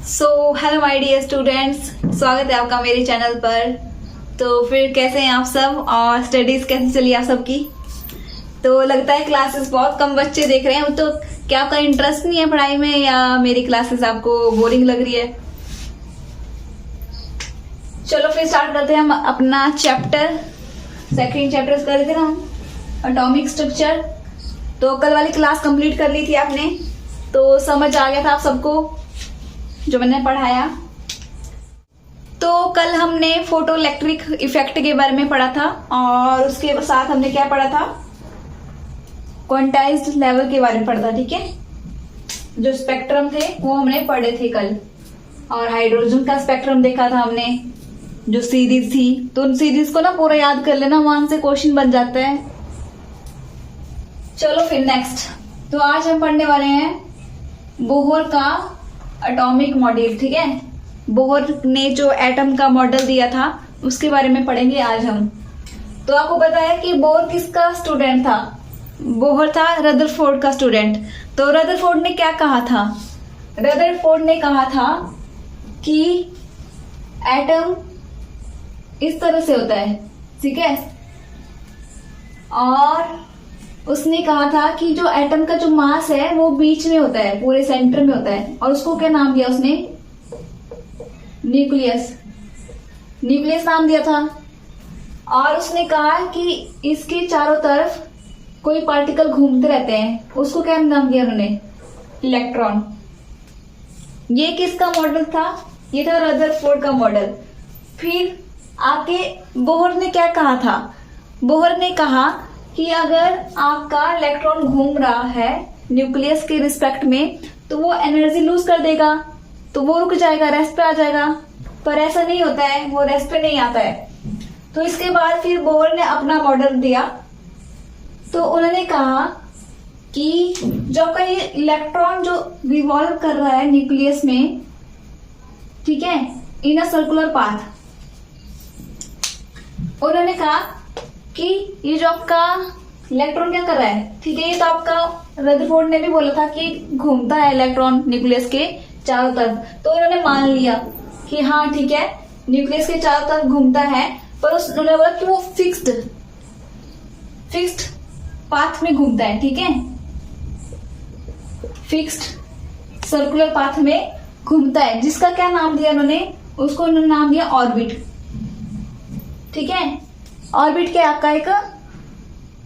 Hello my dear students, स्वागत है आपका मेरे चैनल पर। तो फिर कैसे हैं आप सब और स्टडीज कैसी चली आप सबकी? तो लगता है क्लासेस बहुत कम बच्चे देख रहे हैं। तो क्या आपका इंटरेस्ट नहीं है पढ़ाई में या मेरी क्लासेस आपको बोरिंग लग रही है? चलो फिर स्टार्ट करते हैं हम अपना चैप्टर। सेकंड चैप्टर कर रहे थे ना हम, एटॉमिक स्ट्रक्चर। तो कल वाली क्लास कंप्लीट कर ली थी आपने, तो समझ आ गया था आप सबको जो मैंने पढ़ाया। तो कल हमने फोटो इलेक्ट्रिक इफेक्ट के बारे में पढ़ा था और उसके साथ हमने क्या पढ़ा था, क्वांटाइज्ड लेवल के बारे में पढ़ा था। ठीक है, जो स्पेक्ट्रम थे वो हमने पढ़े थे कल। और हाइड्रोजन का स्पेक्ट्रम देखा था हमने, जो सीरीज थी। तो उन सीरीज को ना पूरा याद कर लेना, वहां से क्वेश्चन बन जाता है। चलो फिर नेक्स्ट, तो आज हम पढ़ने वाले हैं बोहर का एटॉमिक मॉडल। ठीक है, बोहर ने जो एटम का मॉडल दिया था उसके बारे में पढ़ेंगे आज हम। तो आपको पता है कि बोहर किसका स्टूडेंट था? बोहर था रदरफोर्ड का स्टूडेंट। तो रदरफोर्ड ने क्या कहा था? रदरफोर्ड ने कहा था कि एटम इस तरह से होता है, ठीक है। और उसने कहा था कि जो एटम का जो मास है वो बीच में होता है, पूरे सेंटर में होता है। और उसको क्या नाम दिया उसने? न्यूक्लियस। न्यूक्लियस नाम दिया था। और उसने कहा कि इसके चारों तरफ कोई पार्टिकल घूमते रहते हैं, उसको क्या नाम दिया उन्होंने? इलेक्ट्रॉन। ये किसका मॉडल था? ये था रदरफोर्ड का मॉडल। फिर आके बोहर ने क्या कहा था? बोहर ने कहा कि अगर आपका इलेक्ट्रॉन घूम रहा है न्यूक्लियस के रिस्पेक्ट में तो वो एनर्जी लूज कर देगा, तो वो रुक जाएगा, रेस्ट पे आ जाएगा। पर ऐसा नहीं होता है, वो रेस्ट पे नहीं आता है। तो इसके बाद फिर बोहर ने अपना मॉडल दिया। तो उन्होंने कहा कि जो आपका ये इलेक्ट्रॉन जो रिवॉल्व कर रहा है न्यूक्लियस में, ठीक है, इन अ सर्कुलर पाथ, उन्होंने कहा कि ये जो आपका इलेक्ट्रॉन क्या कर रहा है, ठीक है। ये तो आपका रदरफोर्ड ने भी बोला था कि घूमता है इलेक्ट्रॉन न्यूक्लियस के चारों तरफ। तो उन्होंने मान लिया कि हाँ ठीक है, न्यूक्लियस के चारों तरफ घूमता है। पर उन्होंने बोला कि वो फिक्स्ड पाथ में घूमता है, ठीक है, फिक्स्ड सर्कुलर पाथ में घूमता है। जिसका क्या नाम दिया उन्होंने? उसको उन्होंने नाम दिया ऑर्बिट। ठीक है, ऑर्बिट क्या आपका एक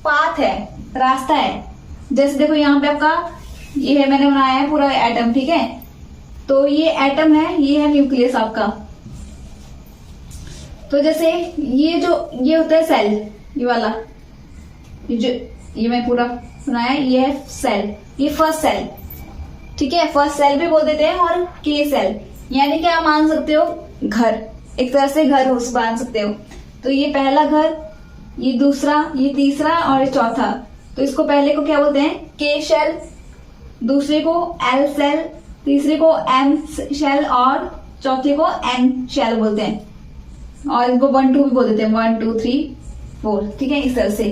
पाथ है, रास्ता है। जैसे देखो यहाँ पे आपका ये है, मैंने बनाया है पूरा एटम, ठीक है। तो ये एटम है, ये है न्यूक्लियस आपका। तो जैसे ये होता है सेल, ये वाला, ये मैं पूरा बनाया है, ये है सेल, ये फर्स्ट सेल, ठीक है। फर्स्ट सेल भी बोल देते हैं और के सेल, यानी कि आप मान सकते हो घर, एक तरह से घर मान सकते हो। तो ये पहला घर, ये दूसरा, ये तीसरा और ये चौथा। तो इसको पहले को क्या बोलते हैं? के शेल, दूसरे को एल सेल, तीसरे को एम शेल और चौथे को एन शेल बोलते हैं। और इनको 1 2 भी बोल देते हैं, 1 2 3 4, ठीक है, इस तरह से।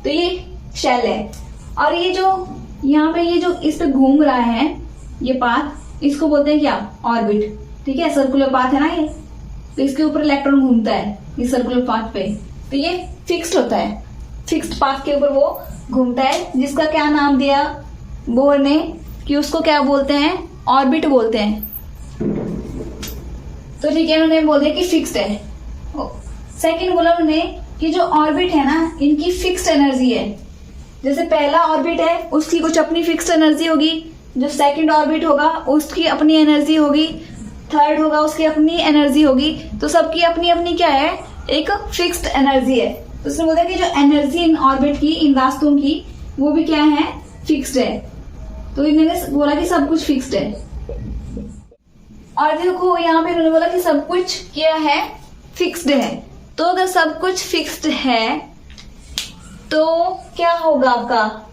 तो ये शेल है। और ये जो यहाँ पे ये जो इस पे घूम रहा है ये पाथ, इसको बोलते हैं क्या? ऑर्बिट, ठीक है। सर्कुलर पाथ है ना ये, तो इसके ऊपर इलेक्ट्रॉन घूमता है इस सर्कुलर पाथ पे। तो ये फिक्स्ड होता है, फिक्स्ड पाथ के ऊपर वो घूमता है। जिसका क्या नाम दिया बोहर ने कि उसको क्या बोलते हैं? ऑर्बिट बोलते हैं। तो ठीक है, उन्होंने बोल दिया कि फिक्स्ड है। सेकंड बोला उन्होंने कि जो ऑर्बिट है ना, इनकी फिक्स्ड एनर्जी है। जैसे पहला ऑर्बिट है उसकी कुछ अपनी फिक्स्ड एनर्जी होगी, जो सेकंड ऑर्बिट होगा उसकी अपनी एनर्जी होगी, थर्ड होगा उसकी अपनी एनर्जी होगी। तो सबकी अपनी अपनी क्या है? एक फिक्स्ड एनर्जी है। तो उसने बोला कि जो एनर्जी इन ऑर्बिट की, इन रास्तों की, वो भी क्या है? फिक्स्ड है। तो इन्होंने बोला कि सब कुछ फिक्स्ड है। और देखो यहाँ पे इन्होंने बोला कि सब कुछ क्या है? फिक्स्ड है। तो अगर सब कुछ फिक्स्ड है तो क्या होगा? आपका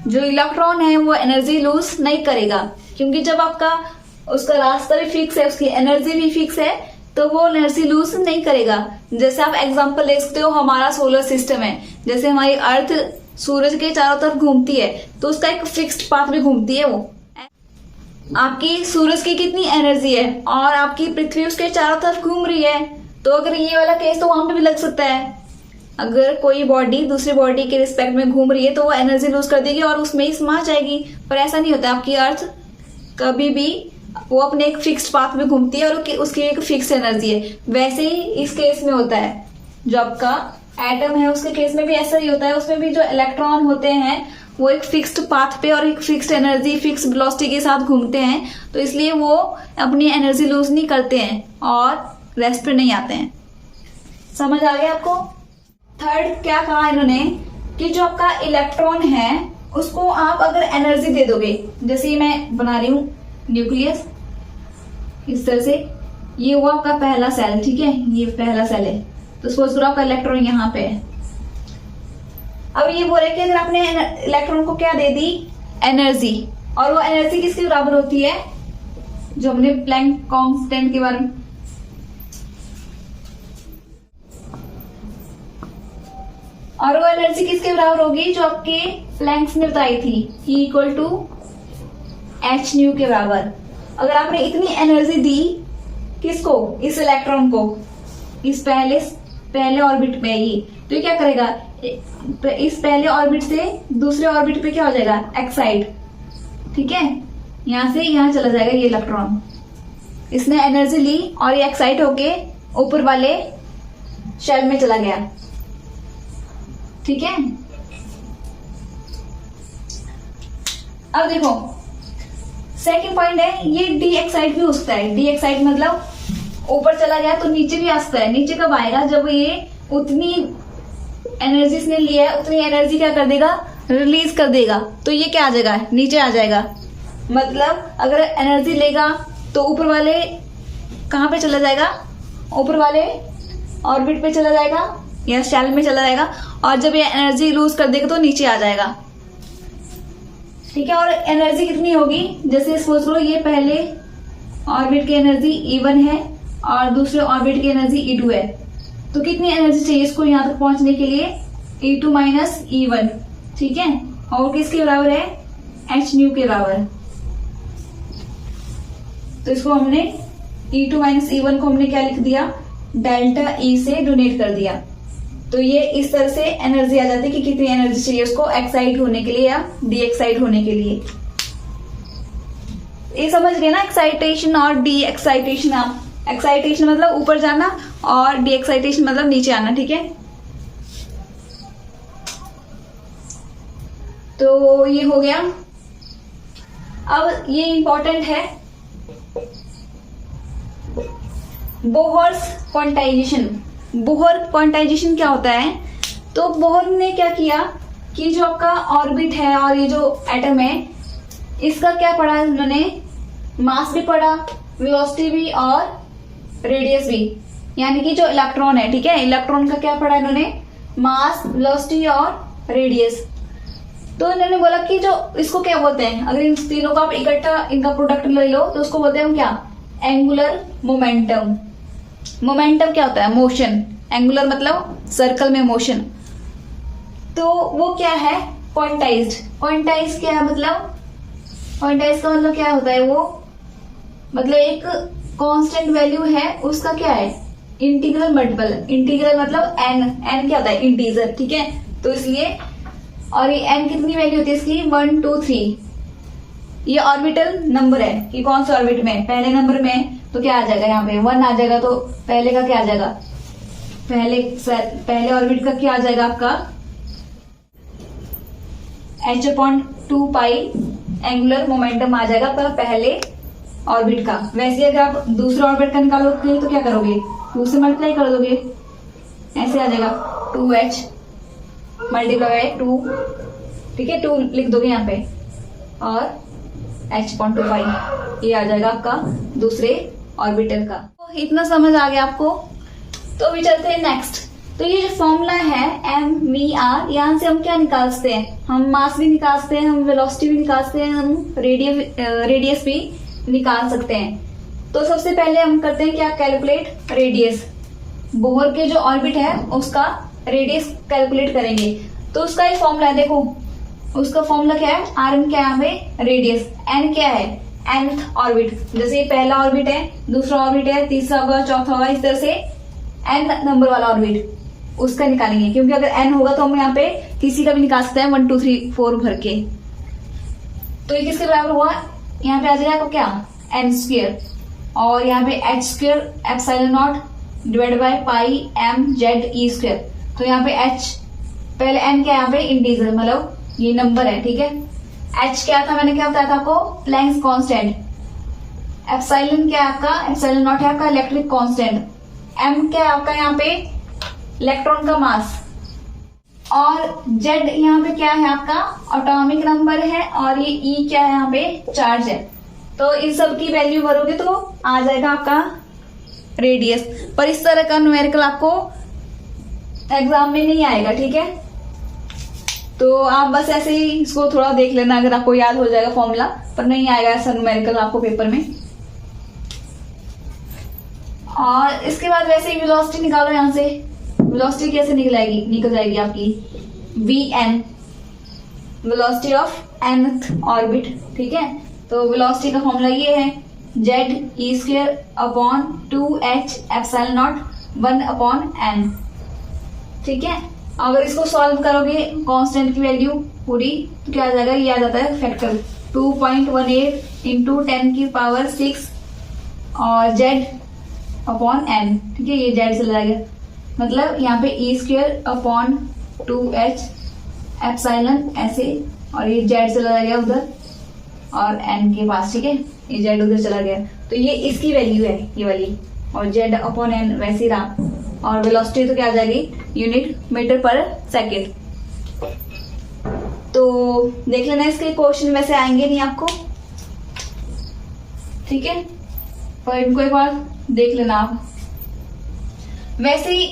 जो इलेक्ट्रॉन है वो एनर्जी लूज नहीं करेगा, क्योंकि जब आपका उसका रास्ता भी फिक्स है, उसकी एनर्जी भी फिक्स है, तो वो एनर्जी लूज नहीं करेगा। जैसे आप एग्जांपल देख सकते हो, हमारा सोलर सिस्टम है, जैसे हमारी अर्थ सूरज के चारों तरफ घूमती है, तो उसका एक फिक्स्ड पाथ में घूमती है वो। आपकी सूरज की कितनी एनर्जी है और आपकी पृथ्वी उसके चारों तरफ घूम रही है, तो अगर ये वाला केस तो वहां पे भी लग सकता है। अगर कोई बॉडी दूसरी बॉडी के रिस्पेक्ट में घूम रही है तो वो एनर्जी लूज कर देगी और उसमें ही समा जाएगी, पर ऐसा नहीं होता। आपकी अर्थ कभी भी वो अपने एक फिक्स्ड पाथ में घूमती है और उसकी एक फिक्स एनर्जी है। वैसे ही इस केस में होता है, जो आपका एटम है उसके केस में भी ऐसा ही होता है। उसमें भी जो इलेक्ट्रॉन होते हैं वो एक फिक्स्ड पाथ पे और एक फिक्स्ड एनर्जी फिक्स वेलोसिटी के साथ घूमते हैं, तो इसलिए वो अपनी एनर्जी लूज नहीं करते हैं और रेस्ट पे नहीं आते हैं। समझ आ गया आपको? थर्ड क्या कहा इन्होंने कि जो आपका इलेक्ट्रॉन है उसको आप अगर एनर्जी दे दोगे, जैसे मैं बना रही हूँ न्यूक्लियस इस तरह से, ये हुआ आपका पहला सेल, ठीक है, ये पहला सेल है, तो सपोज करो आपका इलेक्ट्रॉन यहाँ पे है। अब ये बोल रहे कि अगर आपने इलेक्ट्रॉन को क्या दे दी, एनर्जी, और वो एनर्जी किसके बराबर होती है, जो हमने प्लैंक कांस्टेंट के बारे में, और वो एनर्जी किसके बराबर होगी जो आपके प्लैंक्स ने बताई थी, E equal to h nu के बराबर। अगर आपने इतनी एनर्जी दी किसको, इस इलेक्ट्रॉन को, इस पहले ऑर्बिट पे, ये तो ये क्या करेगा, इस पहले ऑर्बिट से दूसरे ऑर्बिट पे क्या हो जाएगा, एक्साइट, ठीक है, यहां से यहां चला जाएगा ये इलेक्ट्रॉन। इसने एनर्जी ली और ये एक्साइट होके ऊपर वाले शेल में चला गया, ठीक है। अब देखो सेकंड पॉइंट है, ये डी एक्साइट भी हो सकता है। डी एक्साइट मतलब ऊपर चला गया तो नीचे भी आ सकता है। नीचे कब आएगा, जब ये उतनी एनर्जी इसने लिया है उतनी एनर्जी क्या कर देगा, रिलीज कर देगा, तो ये क्या आ जाएगा, नीचे आ जाएगा। मतलब अगर एनर्जी लेगा तो ऊपर वाले कहाँ पे चला जाएगा, ऊपर वाले ऑर्बिट पे चला जाएगा या शेल में चला जाएगा, और जब ये एनर्जी लूज कर देगा तो नीचे आ जाएगा, ठीक है। और एनर्जी कितनी होगी, जैसे सपोज करो ये पहले ऑर्बिट की एनर्जी E1 है और दूसरे ऑर्बिट की एनर्जी E2 है, तो कितनी एनर्जी चाहिए इसको यहाँ तक पहुंचने के लिए, E2 माइनस E1, ठीक है, और किसके बराबर है, एच न्यू के बराबर। तो इसको हमने E2 माइनस E1 को हमने क्या लिख दिया, डेल्टा E से डोनेट कर दिया। तो ये इस तरह से एनर्जी आ जाती है कि कितनी एनर्जी चाहिए उसको एक्साइट होने के लिए या डी एक्साइट होने के लिए। ये समझ गए ना, एक्साइटेशन और डी एक्साइटेशन। आप एक्साइटेशन मतलब ऊपर जाना और डी एक्साइटेशन मतलब नीचे आना, ठीक है। तो ये हो गया। अब ये इंपॉर्टेंट है, बोहर्स क्वांटाइजेशन। बोहर क्वांटाइजेशन क्या होता है, तो बोहर ने क्या किया कि जो आपका ऑर्बिट है और ये जो एटम है इसका क्या पढ़ा उन्होंने, मास भी पढ़ा, वेलोसिटी भी और रेडियस भी, यानी कि जो इलेक्ट्रॉन है, ठीक है, इलेक्ट्रॉन का क्या पढ़ा इन्होंने, मास, वेलोसिटी और रेडियस। तो इन्होंने बोला कि जो इसको क्या बोलते हैं, अगर इन तीनों का आप इकट्ठा इनका प्रोडक्ट ले लो तो उसको बोलते हैं क्या, एंगुलर मोमेंटम। मोमेंटम क्या होता है, मोशन। एंगुलर मतलब सर्कल में मोशन। तो वो क्या है, क्वांटाइज्ड। क्वांटाइज क्या है, मतलब क्वांटाइज का मतलब क्या होता है, वो मतलब एक कांस्टेंट वैल्यू है उसका क्या है, इंटीग्रल मल्टीपल। इंटीग्रल मतलब एन, एन क्या होता है, इंटीजर, ठीक है। तो इसलिए, और ये एन कितनी वैल्यू होती है इसकी, 1 2 3। ये ऑर्बिटल नंबर है कि कौन से ऑर्बिट में, पहले नंबर में तो क्या आ जाएगा, यहाँ पे 1 आ जाएगा, तो पहले का क्या आ जाएगा, पहले ऑर्बिट का क्या आ जाएगा आपका, h/2 पाई एंगुलर मोमेंटम आ जाएगा आपका पहले ऑर्बिट का। वैसे अगर आप दूसरे ऑर्बिट का निकालोगे तो क्या करोगे, 2 से मल्टीप्लाई कर दोगे, ऐसे आ जाएगा 2h मल्टीप्लाई 2, ठीक है, 2 लिख दोगे यहाँ पे, और h/2 ये आ जाएगा आपका दूसरे ऑर्बिटल का। तो इतना समझ आ गया आपको। तो अभी चलते हैं नेक्स्ट। तो ये जो फॉर्मूला है mvr, यहाँ से हम क्या निकाल सकते हैं, हम मास भी निकाल सकते हैं, हम वेलोसिटी भी निकाल सकते हैं, हम रेडियस भी निकाल सकते हैं। तो सबसे पहले हम करते हैं क्या, कैलकुलेट रेडियस। बोहर के जो ऑर्बिट है उसका रेडियस कैलकुलेट करेंगे। तो उसका एक फॉर्मूला है, देखो उसका फॉर्मूला क्या है, rn क्या है, रेडियस, n क्या है, nth ऑर्बिट, जैसे ये पहला ऑर्बिट है, दूसरा ऑर्बिट है, तीसरा होगा, चौथा होगा, इस तरह से n नंबर वाला ऑर्बिट उसका निकालेंगे, क्योंकि अगर n होगा तो हम यहाँ पे किसी का भी निकाल सकते हैं 1 2 3 4 भर के। तो ये किसके बराबर हुआ, यहाँ पे आ जाएगा आपको क्या n स्क्वायर, और यहाँ पे h square epsilon not divide by pi m z e square. तो यहाँ पे h पहले n क्या है, यहाँ पे इंटीजर मतलब ये नंबर है, ठीक है। h क्या था, मैंने क्या बताया था आपको, प्लैंक्स कांस्टेंट। एप्सिलॉन क्या है आपका, एप्सिलॉन नॉट है आपका इलेक्ट्रिक कांस्टेंट। m क्या है आपका यहाँ पे इलेक्ट्रॉन का मास, और z यहाँ पे क्या है आपका एटॉमिक नंबर है, और ये e क्या है यहाँ पे चार्ज है। तो इन सब की वैल्यू भरोगे तो आ जाएगा आपका रेडियस। पर इस तरह का न्यूमेरिकल आपको एग्जाम में नहीं आएगा, ठीक है। तो आप बस ऐसे ही इसको थोड़ा देख लेना, अगर आपको याद हो जाएगा फॉर्मूला, पर नहीं आएगा ऐसा न्यूमेरिकल आपको पेपर में। और इसके बाद वैसे ही वेलोसिटी निकालो, यहां से वेलोसिटी कैसे निकल जाएगी आपकी vn, velocity of nth orbit, ठीक है। तो वेलोसिटी का फॉर्मूला ये है z e square upon 2h epsilon not 1/n, ठीक है। अगर इसको सॉल्व करोगे कांस्टेंट की वैल्यू पूरी तो क्या आ जाएगा, ये आ जाता है फैक्टर 2.18 इंटू 10 की पावर 6 और z अपॉन n, ठीक है। ये z चला जाएगा, मतलब यहाँ पे e square upon 2h epsilon ऐसे, और ये z चला जाएगा उधर और n के पास, ठीक है। ये z उधर चला गया, तो ये इसकी वैल्यू है ये वाली, और z अपॉन n वैसे ही रहा। और वेलोसिटी तो क्या आ जाएगी यूनिट मीटर पर सेकेंड। तो देख लेना, इसके क्वेश्चन वैसे आएंगे नहीं आपको, ठीक है, पर इनको एक बार देख लेना आप। वैसे ही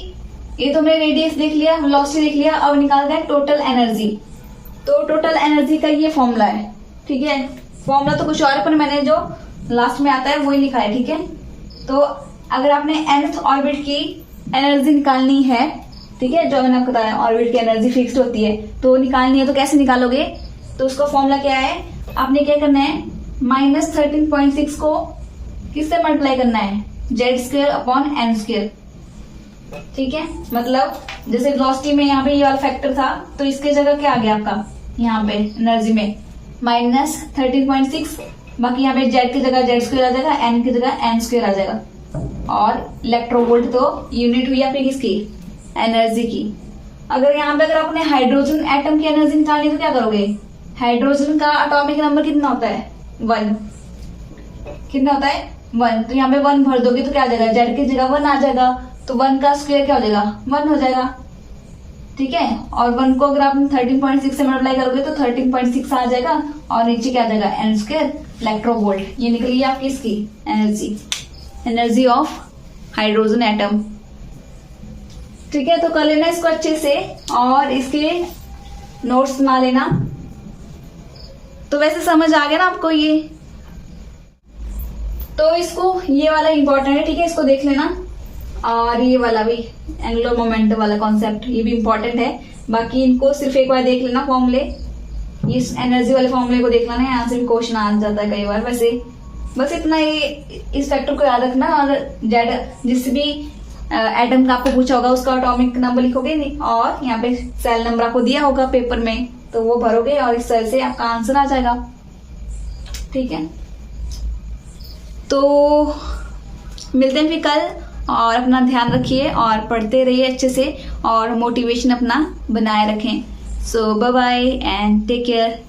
ये तो हमने रेडियस देख लिया, वेलोसिटी देख लिया, अब निकालते हैं टोटल एनर्जी। तो टोटल एनर्जी का ये फॉर्मूला है, ठीक है। फॉर्मूला तो कुछ और है, पर मैंने जो लास्ट में आता है वही लिखा है, ठीक है। तो अगर आपने nth ऑर्बिट की एनर्जी निकालनी है, ठीक है, जो मैंने आपको बताया ऑर्बिट की एनर्जी फिक्स्ड होती है, तो निकालनी है तो कैसे निकालोगे, तो उसका फॉर्मूला क्या है, आपने क्या करना है -13.6 को किससे मल्टीप्लाई करना है, z square upon n square, ठीक है। मतलब जैसे वेलोसिटी में यहाँ पे ये वाला फैक्टर था, तो इसके जगह क्या आ गया आपका यहाँ पे एनर्जी में -13.6, बाकी यहाँ पे z की जगह z स्क्वायर आ जाएगा, n की जगह n स्क्वायर आ जाएगा। और इलेक्ट्रोवोल्ट तो यूनिट हुई आपकी किसकी, एनर्जी की। अगर यहाँ पे अगर आपने हाइड्रोजन एटम की एनर्जी निकालनी तो क्या करोगे, हाइड्रोजन का एटॉमिक नंबर कितना होता है 1, कितना होता है 1, तो यहाँ पे 1 भर दोगे तो क्या आ जाएगा, z की जगह 1 आ जाएगा, तो 1 का स्क्वायर क्या हो जाएगा 1 हो जाएगा, ठीक है। और 1 को अगर आप 13.6 से मल्टीप्लाई करोगे तो 13.6 आ जाएगा, और नीचे क्या आ जाएगा n स्क्वायर इलेक्ट्रोवोल्ट। ये निकली आपकी इसकी एनर्जी ऑफ हाइड्रोजन एटम, ठीक है। तो कर लेना इसको अच्छे से, और इसके नोट्स बना लेना। तो वैसे समझ आ गया ना आपको ये, तो इसको ये वाला इंपॉर्टेंट है, ठीक है, इसको देख लेना। और ये वाला भी एंगुलर मोमेंट वाला कॉन्सेप्ट, ये भी इंपॉर्टेंट है। बाकी इनको सिर्फ एक बार देख लेना फॉर्मूले, इस एनर्जी वाले फॉर्मूले को देख लेना, यहाँ से भी क्वेश्चन आ जाता है कई बार। वैसे बस इतना ही, इस फैक्टर को याद रखना, और जेड जिस भी एटम का आपको पूछा होगा उसका एटॉमिक नंबर लिखोगे, और यहाँ पे सेल नंबर आपको दिया होगा पेपर में, तो वो भरोगे और इस तरह से आपका आंसर आ जाएगा, ठीक है। तो मिलते हैं फिर कल, और अपना ध्यान रखिए और पढ़ते रहिए अच्छे से, और मोटिवेशन अपना बनाए रखें। So bye bye and take care.